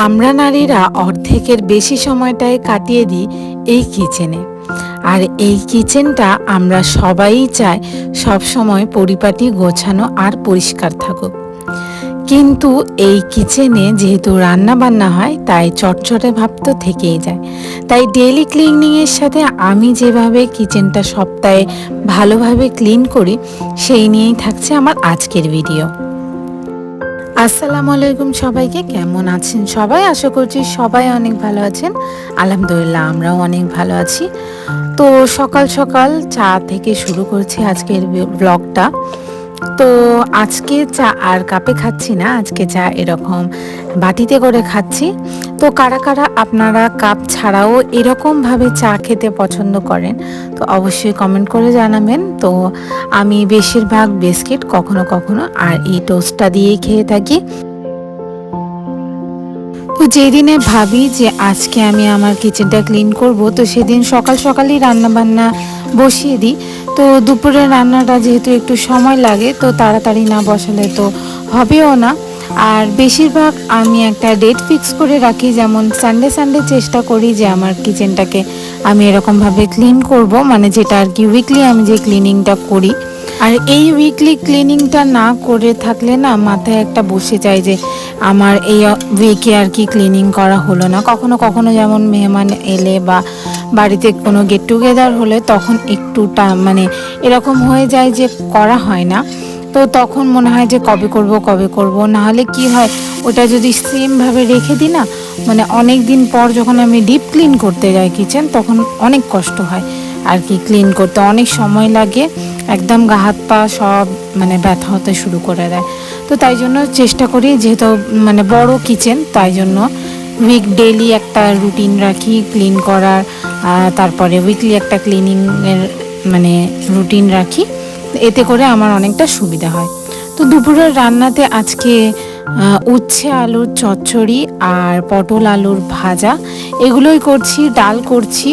আমরা নারীরা অর্ধেকের বেশি সময়টাই কাটিয়ে দিই এই কিচেনে। আর এই কিচেনটা আমরা সবাই চাই সব সময় পরিপাটি, গোছানো আর পরিষ্কার থাকুক। কিন্তু এই কিচেনে যেহেতু রান্না বান্না হয়, তাই চটচটে ভাব তো থেকেই যায়। তাই ডেইলি ক্লিনিংয়ের সাথে আমি যেভাবে কিচেনটা সপ্তাহে ভালোভাবে ক্লিন করি, সেই নিয়েই থাকছে আমার আজকের ভিডিও। আসসালামু আলাইকুম সবাইকে, কেমন আছেন সবাই? আশা করছি সবাই অনেক ভালো আছেন। আলহামদুলিল্লাহ, আমরাও অনেক ভালো আছি। তো সকাল সকাল চা থেকে শুরু করছি আজকের ব্লগটা। তো আজকে চা আর কাপে খাচ্ছি না, আজকে চা এরকম বাটিতে করে খাচ্ছি। তো কারা কারা আপনারা কাপ ছাড়াও এরকমভাবে চা খেতে পছন্দ করেন, তো অবশ্যই কমেন্ট করে জানাবেন। তো আমি বেশিরভাগ বিস্কিট, কখনো কখনো আর এই টোস্টটা দিয়েই খেয়ে থাকি। তো যেদিনে ভাবি যে আজকে আমি আমার কিচেনটা ক্লিন করব, তো সেদিন সকাল সকালই রান্না বান্না বসিয়ে দিই। তো দুপুরের রান্নাটা যেহেতু একটু সময় লাগে, তো তাড়াতাড়ি না বসালে তো হবেও না। আর বেশিরভাগ আমি একটা ডেট ফিক্স করে রাখি, যেমন সানডে সানডে চেষ্টা করি যে আমার কিচেনটাকে আমি এরকমভাবে ক্লিন করব, মানে যেটা আর কি উইকলি আমি যে ক্লিনিংটা করি। আর এই উইকলি ক্লিনিংটা না করে থাকলে না মাথায় একটা বসে যায় যে আমার এই উইকে আর কি ক্লিনিং করা হলো না। কখনো কখনো যেমন মেহমান এলে বা বাড়িতে কোনো গেট টুগেদার হলে তখন একটু মানে এরকম হয়ে যায় যে করা হয় না। তো তখন মনে হয় যে কবে করব। নাহলে কি হয়, ওটা যদি সেমভাবে রেখে দিই না, মানে অনেক দিন পর যখন আমি ডিপ ক্লিন করতে যাই কিচেন, তখন অনেক কষ্ট হয় আর কি। ক্লিন করতে অনেক সময় লাগে, একদম গা হাত পা সব মানে ব্যথা হতে শুরু করে দেয়। তো তাই জন্য চেষ্টা করি, যেহেতু মানে বড় কিচেন, তাই জন্য ডেইলি একটা রুটিন রাখি ক্লিন করার। তারপরে উইকলি একটা ক্লিনিংয়ের মানে রুটিন রাখি, এতে করে আমার অনেকটা সুবিধা হয়। তো দুপুরের রান্নাতে আজকে উচ্ছে আলুর চচ্চড়ি আর পটল আলুর ভাজা, এগুলোই করছি। ডাল করছি।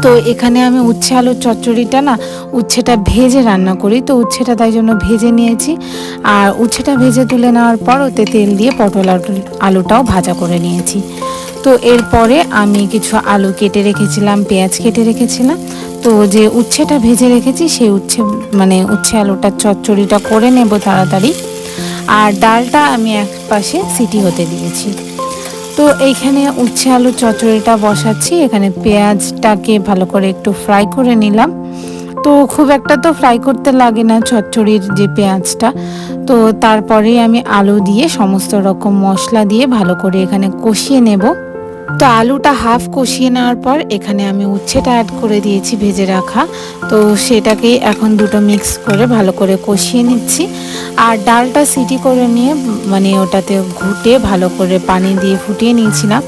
তো এখানে আমি উচ্ছে আলুর চচ্চড়িটা না উচ্ছেটা ভেজে রান্না করি, তো উচ্ছেটা তাই জন্য ভেজে নিয়েছি। আর উচ্ছেটা ভেজে তুলে নেওয়ার পর ওতে তেল দিয়ে পটল আলুটাও ভাজা করে নিয়েছি। তো এরপরে আমি কিছু আলু কেটে রেখেছিলাম, পেঁয়াজ কেটে রেখেছিলাম। তো যে উচ্ছেটা ভেজে রেখেছি সেই উচ্ছে আলুটার চচ্চড়িটা করে নেব তাড়াতাড়ি। আর ডালটা আমি এক পাশে সিটি হতে দিয়েছি। তো এইখানে উচ্ছে আলুর চচ্চড়িটা বসাচ্ছি। এখানে পেঁয়াজটাকে ভালো করে একটু ফ্রাই করে নিলাম। তো খুব একটা তো ফ্রাই করতে লাগে না চচ্চড়ির যে পেঁয়াজটা। তো তারপরে আমি আলু দিয়ে সমস্ত রকম মশলা দিয়ে ভালো করে এখানে কষিয়ে নেব। তো আলুটা হাফ কষিয়ে নেওয়ার পর এখানে আমি উচ্ছেটা অ্যাড করে দিয়েছি ভেজে রাখা। তো সেটাকেই এখন দুটো মিক্স করে ভালো করে কষিয়ে নিচ্ছি। আর ডালটা সিটি করে নিয়ে মানে ওটাতে ঘুটে ভালো করে পানি দিয়ে ফুটিয়ে নিয়েছিলাম।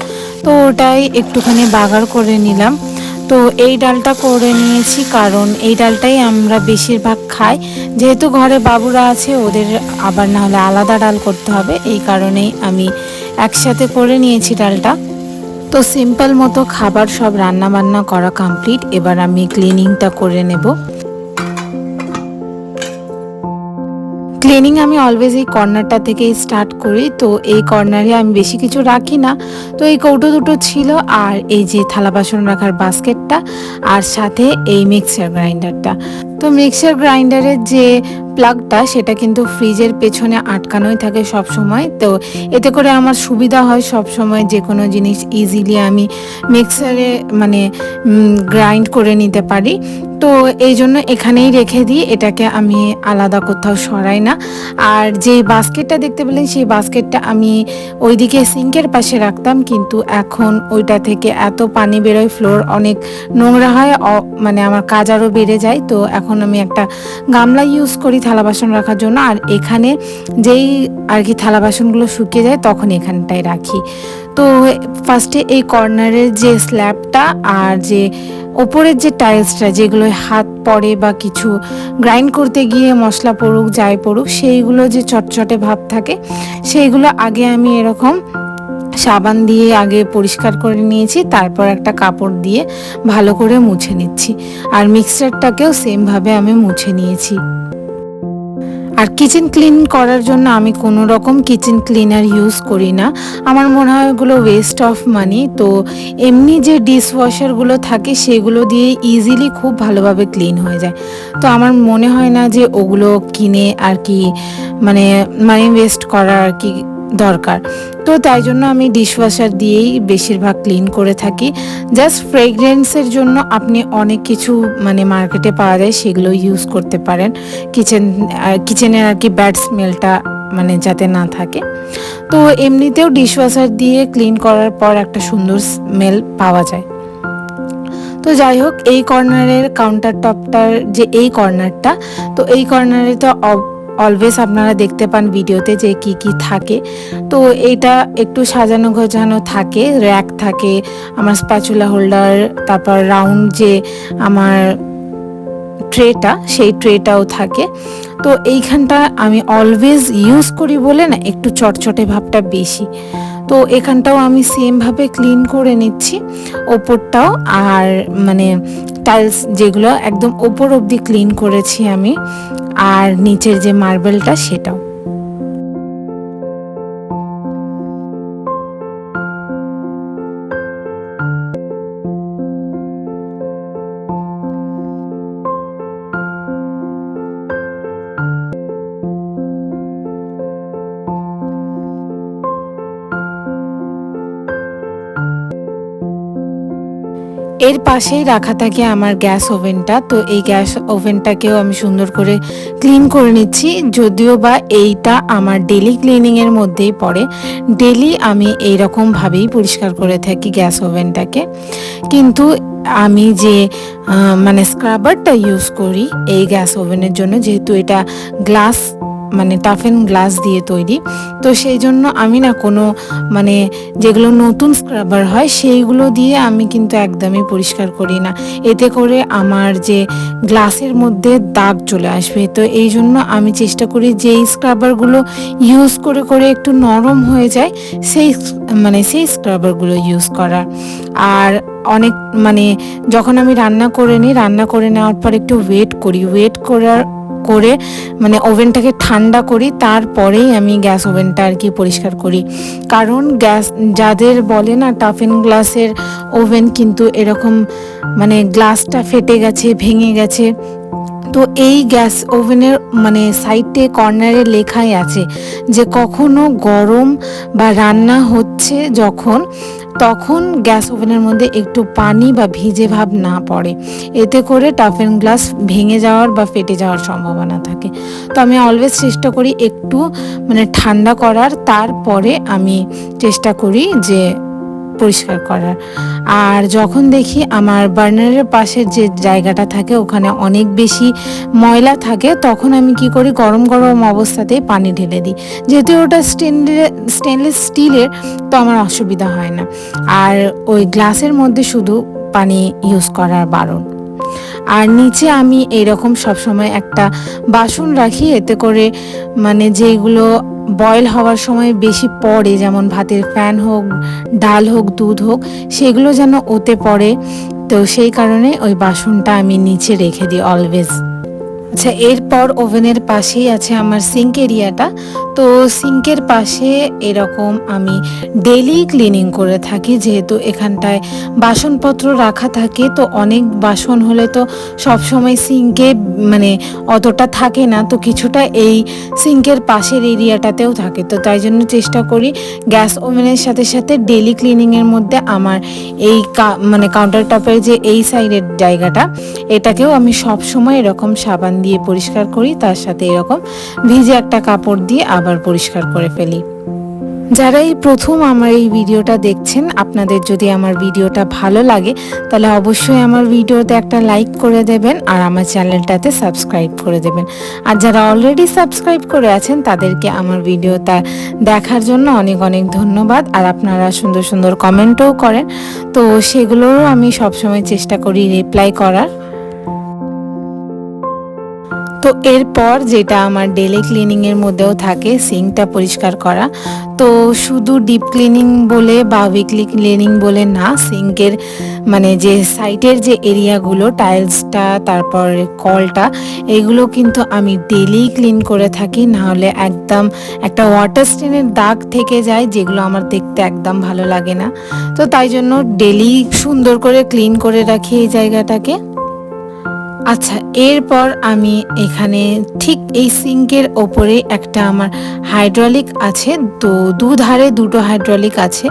তো ওটাই একটুখানি বাগার করে নিলাম। তো এই ডালটা করে নিয়েছি কারণ এই ডালটাই আমরা বেশিরভাগ খাই, যেহেতু ঘরে বাবুরা আছে, ওদের আবার না হলে আলাদা ডাল করতে হবে, এই কারণেই আমি একসাথে করে নিয়েছি ডালটা। তো সিম্পল মতো খাবার সব রান্না বান্না করা কমপ্লিট। এবার আমি ক্লিনিংটা করে নেব। ক্লিনিং আমি অলওয়েজ এই কর্নারটা থেকেই স্টার্ট করি। তো এই কর্নারে আমি বেশি কিছু রাখি না। তো এই কৌটো দুটো ছিল, আর এই যে থালা বাসন রাখার বাস্কেটটা, আর সাথে এই মিক্সার গ্রাইন্ডারটা। তো মিক্সার গ্রাইন্ডারের যে প্লাগটা, সেটা কিন্তু ফ্রিজের পেছনে আটকানোই থাকে সব সময়। তো এতে করে আমার সুবিধা হয়, সব সময় যে কোনো জিনিস ইজিলি আমি মিক্সারে মানে গ্রাইন্ড করে নিতে পারি। তো এই জন্য এখানেই রেখে দিই, এটাকে আমি আলাদা কোথাও সরাই না। আর যেই বাস্কেটটা দেখতে পেলেন, সেই বাস্কেটটা আমি ওইদিকে সিঙ্কের পাশে রাখতাম, কিন্তু এখন ওইটা থেকে এত পানি বেরোয়, ফ্লোর অনেক নোংরা হয়, মানে আমার কাজ আরও বেড়ে যায়। তো এখন আমি একটা গামলা ইউজ করি থালা বাসন রাখার জন্য। আর এখানে যেই আর কি থালা বাসনগুলো শুকিয়ে যায় তখন এখানটায় রাখি। তো ফার্স্টে এই কর্নারের যে স্ল্যাবটা আর যে ওপরের যে টাইলসটা, যেগুলো হাত পড়ে বা কিছু গ্রাইন্ড করতে গিয়ে মশলা পড়ুক যাই পড়ুক, সেইগুলো যে চটচটে ভাব থাকে, সেইগুলো আগে আমি এরকম সাবান দিয়ে আগে পরিষ্কার করে নিয়েছি, তারপর একটা কাপড় দিয়ে ভালো করে মুছে নিচ্ছি। আর মিক্সারটাকেও সেমভাবে আমি মুছে নিয়েছি। আর কিচেন ক্লিন করার জন্য আমি কোনো রকম কিচেন ক্লিনার ইউজ করি না, আমার মনে হয় ওগুলো ওয়েস্ট অফ মানি। তো এমনি যে ডিশ ওয়াশারগুলো থাকে সেগুলো দিয়ে ইজিলি খুব ভালোভাবে ক্লিন হয়ে যায়। তো আমার মনে হয় না যে ওগুলো কিনে আর কি মানে মানি ওয়েস্ট করা আর কি দরকার। তো তাই জন্য আমি ডিশওয়াশার দিয়েই বেশিরভাগ ক্লিন করে থাকি। জাস্ট ফ্রেগরেন্সের জন্য আপনি অনেক কিছু মানে মার্কেটে পাওয়া যায়, সেগুলো ইউজ করতে পারেন কিচেনের আর কি ব্যাড স্মেলটা মানে যাতে না থাকে। তো এমনিতেও ডিশওয়াশার দিয়ে ক্লিন করার পর একটা সুন্দর স্মেল পাওয়া যায়। তো যাই হোক, এই কর্নারের কাউন্টার টপটার যে এই কর্নারটা, তো এই কর্নারে তো অলওয়েজ আপনারা দেখতে পান ভিডিওতে যে কি কি থাকে। তো এইটা একটু সাজানো গোছানো থাকে, র্যাক থাকে, আমার স্প্যাচুলা হোল্ডার, তারপর রাউন্ড যে আমার ট্রেটা সেই ট্রেটাও থাকে। তো এইখানটা আমি অলওয়েজ ইউজ করি বলে না একটু চটচটে ভাবটা বেশি। তো এখানটাও আমি সেমভাবে ক্লিন করে নিচ্ছি ওপরটাও, আর মানে টাইলস যেগুলো একদম ওপর অবধি ক্লিন করেছি আমি, আর নিচের যে মার্বেলটা সেটাও। এর পাশেই রাখা থাকে আমার গ্যাস ওভেনটা। তো এই গ্যাস ওভেনটাকেও আমি সুন্দর করে ক্লিন করে নিচ্ছি, যদিও বা এইটা আমার ডেলি ক্লিনিংয়ের মধ্যেই পড়ে। ডেলি আমি এইরকমভাবেই পরিষ্কার করে থাকি গ্যাস ওভেনটাকে। কিন্তু আমি যে মানে স্ক্রাবারটা ইউজ করি এই গ্যাস ওভেনের জন্য, যেহেতু এটা গ্লাস মানে টাফেন গ্লাস দিয়ে তৈরি, তো সেই জন্য আমি না কোনো মানে যেগুলো নতুন স্ক্রাবার হয় সেইগুলো দিয়ে আমি কিন্তু একদমই পরিষ্কার করি না, এতে করে আমার যে গ্লাসের মধ্যে দাগ চলে আসবে। তো এই জন্য আমি চেষ্টা করি যেই স্ক্রাবারগুলো ইউজ করে করে একটু নরম হয়ে যায় সেই স্ক্রাবারগুলো ইউজ করার। আর অনেক মানে যখন আমি রান্না করে নিই, রান্না করে নেওয়ার পর একটু ওয়েট করে মানে ওভেনটাকে ঠান্ডা করি, তারপরেই আমি গ্যাস ওভেনটা আর কি পরিষ্কার করি। কারণ গ্যাস যাদের বলে না টাফেন গ্লাসের ওভেন, কিন্তু এরকম মানে গ্লাসটা ফেটে গেছে, ভেঙে গেছে। তো এই গ্যাস ওভেনের মানে সাইডে কর্নারে লেখাই আছে যে কখনো গরম বা রান্না হচ্ছে তখন গ্যাস ওভেনের মধ্যে একটু পানি বা ভিজে ভাব না পড়ে, এতে করে টাফেন গ্লাস ভেঙে যাওয়ার বা ফেটে যাওয়ার সম্ভাবনা থাকে। তো আমি অলওয়েজ চেষ্টা করি একটু মানে ঠান্ডা করার, তারপরে আমি চেষ্টা করি যে পরিষ্কার করার। আর যখন দেখি আমার বার্নারের পাশের যে জায়গাটা থাকে ওখানে অনেক বেশি ময়লা থাকে, তখন আমি কি করি গরম গরম অবস্থাতেই পানি ঢেলে দিই। যেহেতু ওটা স্টেনলেস স্টিলের, তো আমার অসুবিধা হয় না। আর ওই গ্লাসের মধ্যে শুধু পানি ইউজ করার বারণ। আর নিচে আমি এইরকম সবসময় একটা বাসন রাখি, এতে করে মানে যেগুলো বয়েল হওয়ার সময় বেশি পড়ে, যেমন ভাতের ফ্যান হোক, ডাল হোক, দুধ হোক, সেগুলো যেন ওতে পড়ে। তো সেই কারণে ওই বাসনটা আমি নিচে রেখে দিই অলওয়েজ। আচ্ছা, এরপর ওভেনের পাশেই আছে আমার সিঙ্ক এরিয়াটা। তো সিঙ্কের পাশে এরকম আমি ডেলি ক্লিনিং করে থাকি, যেহেতু এখানটায় বাসনপত্র রাখা থাকে। তো অনেক বাসন হলে তো সবসময় সিঙ্কে মানে অতটা থাকে না, তো কিছুটা এই সিঙ্কের পাশের এরিয়াটাতেও থাকে। তো তাই জন্য চেষ্টা করি গ্যাস ওভেনের সাথে সাথে ডেলি ক্লিনিংয়ের মধ্যে আমার এই মানে কাউন্টার টপের যে এই সাইডের জায়গাটা, এটাকেও আমি সবসময় এরকম সাবান দিয়ে পরিষ্কার করি, তার সাথে এরকম ভিজে একটা কাপড় দিয়ে আবার পরিষ্কার করে ফেলি। যারা এই প্রথম আমার এই ভিডিওটা দেখছেন, আপনাদের যদি আমার ভিডিওটা ভালো লাগে তাহলে অবশ্যই আমার ভিডিওতে একটা লাইক করে দেবেন আর আমার চ্যানেলটাতে সাবস্ক্রাইব করে দেবেন। আর যারা অলরেডি সাবস্ক্রাইব করে আছেন তাদেরকে আমার ভিডিওটা দেখার জন্য অনেক অনেক ধন্যবাদ। আর আপনারা সুন্দর সুন্দর কমেন্টও করেন, তো সেগুলোরও আমি সবসময় চেষ্টা করি রিপ্লাই করার। তো এরপর যেটা আমার ডেলি ক্লিনিংয়ের মধ্যেও থাকে সিঙ্কটা পরিষ্কার করা। তো শুধু ডিপ ক্লিনিং বলে বা উইকলি ক্লিনিং বলে না, সিঙ্কের মানে যে সাইডের যে এরিয়াগুলো টাইলসটা তারপর কলটা এগুলো কিন্তু আমি ডেলি ক্লিন করে থাকি, নাহলে একদম একটা ওয়াটার স্টেনের দাগ থেকে যায়, যেগুলো আমার দেখতে একদম ভালো লাগে না। তো তাই জন্য ডেলি সুন্দর করে ক্লিন করে রাখি এই জায়গাটাকে। আচ্ছা, এরপর আমি এখানে ঠিক এই সিঙ্কের ওপরে একটা আমার হাইড্রোলিক আছে, তো দুধারে দুটো হাইড্রোলিক আছে।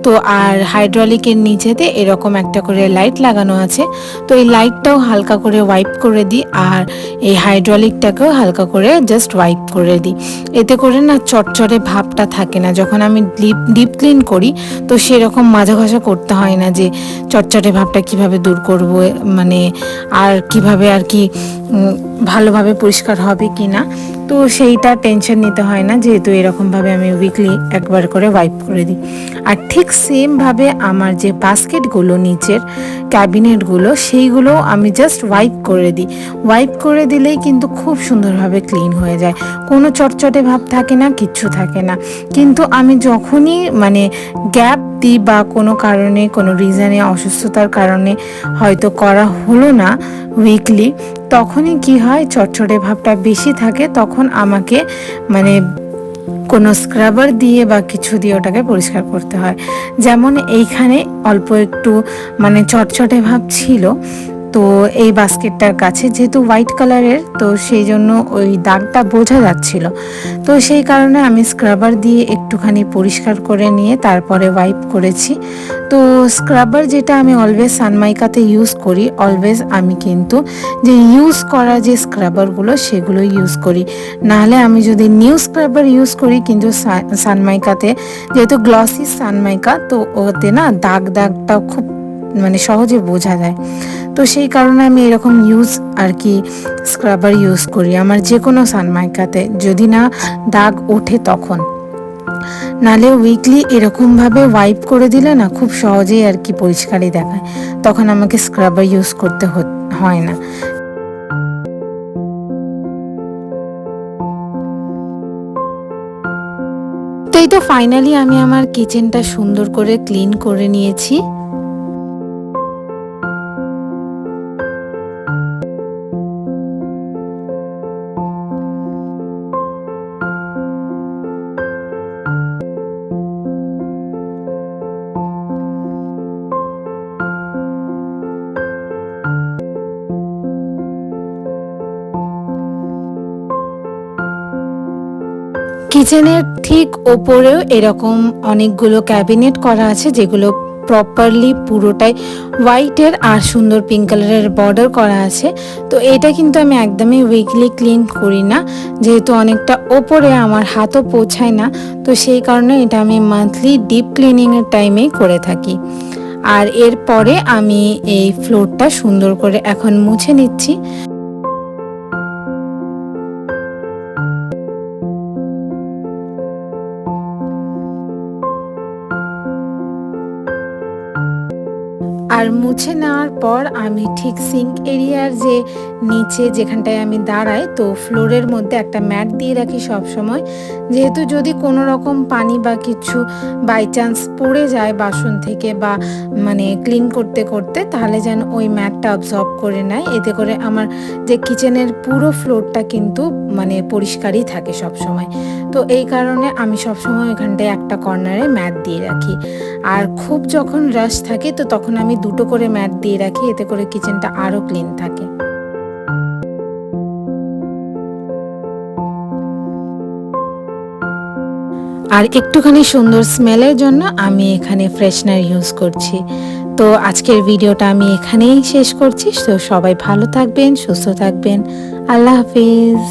তো আর হাইড্রোলিকের নিচেতে এরকম একটা করে লাইট লাগানো আছে। তো এই লাইটটাও হালকা করে ওয়াইপ করে দিই, আর এই হাইড্রোলিকটাকেও হালকা করে জাস্ট ওয়াইপ করে দিই। এতে করে না চটচটে ভাবটা থাকে না, যখন আমি ডিপ ক্লিন করি তো সেরকম মাজা ঘষা করতে হয় না যে চটচটে ভাবটা কিভাবে দূর করব, মানে আর কিভাবে আর কি ভালোভাবে পরিষ্কার হবে কি না, তো সেইটা টেনশন নিতে হয় না, যেহেতু এরকমভাবে আমি উইকলি একবার করে ওয়াইপ করে দিই। আর ঠিক সেমভাবে আমার যে বাস্কেটগুলো নিচের ক্যাবিনেটগুলো সেইগুলো আমি জাস্ট ওয়াইপ করে দিই। ওয়াইপ করে দিলেই কিন্তু খুব সুন্দরভাবে ক্লিন হয়ে যায়, কোনো চটচটে ভাব থাকে না, কিচ্ছু থাকে না। কিন্তু আমি যখনই মানে গ্যাপ দিই বা কোনো কারণে কোনো রিজনে অসুস্থতার কারণে হয়তো করা হলো না উইকলি, তখনই কি হয় চটচটে ভাবটা বেশি থাকে, তখন আমাকে মানে কোনো স্ক্রাবার দিয়ে বা কিছু দিয়ে ওটাকে পরিষ্কার করতে হয়। যেমন এইখানে অল্প একটু মানে চটচটে ভাব ছিল, তো এই বাস্কেটটার কাছে যেহেতু হোয়াইট কালারের, তো সেই জন্য ওই দাগটা বোঝা যাচ্ছিল। তো সেই কারণে আমি স্ক্রাবার দিয়ে একটুখানি পরিষ্কার করে নিয়ে তারপরে ওয়াইপ করেছি। তো স্ক্রাবার যেটা আমি অলওয়েজ সানমাইকাতে ইউজ করি, অলওয়েজ আমি কিন্তু যে ইউজ করা যে স্ক্রাবারগুলো সেগুলো ইউজ করি, নাহলে আমি যদি নিউ স্ক্রাবার ইউজ করি কিন্তু সানমাইকাতে যেহেতু গ্লসি সানমাইকা, তো ওতে না দাগটা খুব মানে সহজে বোঝা যায়। তো সেই কারণে আমি এরকম আর কি স্ক্রাবার ইউজ করি আমার যে কোনো সানমাইকাতে, যদি না দাগ ওঠে তখন। নালে উইকলি এরকমভাবে ওয়াইপ করে দিলে না খুব সহজেই আর কি পরিষ্কারই দেখায়, তখন আমাকে স্ক্রাবার ইউজ করতে হয় না। তো এই তো ফাইনালি আমি আমার কিচেনটা সুন্দর করে ক্লিন করে নিয়েছি। কিচেনের ঠিক ওপরেও এরকম অনেকগুলো ক্যাবিনেট করা আছে, যেগুলো প্রপারলি পুরোটাই হোয়াইটের আর সুন্দর পিঙ্ক কালারের বর্ডার করা আছে। তো এটা কিন্তু আমি একদমই উইকলি ক্লিন করি না, যেহেতু অনেকটা ওপরে আমার হাতও পৌঁছায় না, তো সেই কারণে এটা আমি মান্থলি ডিপ ক্লিনিংয়ের টাইমেই করে থাকি। আর এরপরে আমি এই ফ্লোরটা সুন্দর করে এখন মুছে নিচ্ছি। আর মুছে নেওয়ার পর আমি ঠিক সিঙ্ক এরিয়ার যে নিচে যেখানটায় আমি দাঁড়াই, তো ফ্লোরের মধ্যে একটা ম্যাট দিয়ে রাখি সব সময়, যেহেতু যদি কোনো রকম পানি বা কিছু বাই চান্স পড়ে যায় বাসন থেকে বা মানে ক্লিন করতে করতে, তাহলে যেন ওই ম্যাটটা অবজর্ব করে নেয়, এতে করে আমার যে কিচেনের পুরো ফ্লোরটা কিন্তু মানে পরিষ্কারই থাকে সব সময়। তো এই কারণে আমি সবসময় ওইখানটায় একটা কর্নারে ম্যাট দিয়ে রাখি। আর খুব যখন রাশ থাকে তো তখন আমি দুটো করে ম্যাট দিয়ে রাখি, এতে করে কিচেনটা আরও ক্লিন থাকে। আর একটুখানি সুন্দর স্মেলের জন্য আমি এখানে ফ্রেশনার ইউজ করছি। তো আজকের ভিডিওটা আমি এখানেই শেষ করছি। তো সবাই ভালো থাকবেন, সুস্থ থাকবেন। আল্লাহ হাফিজ।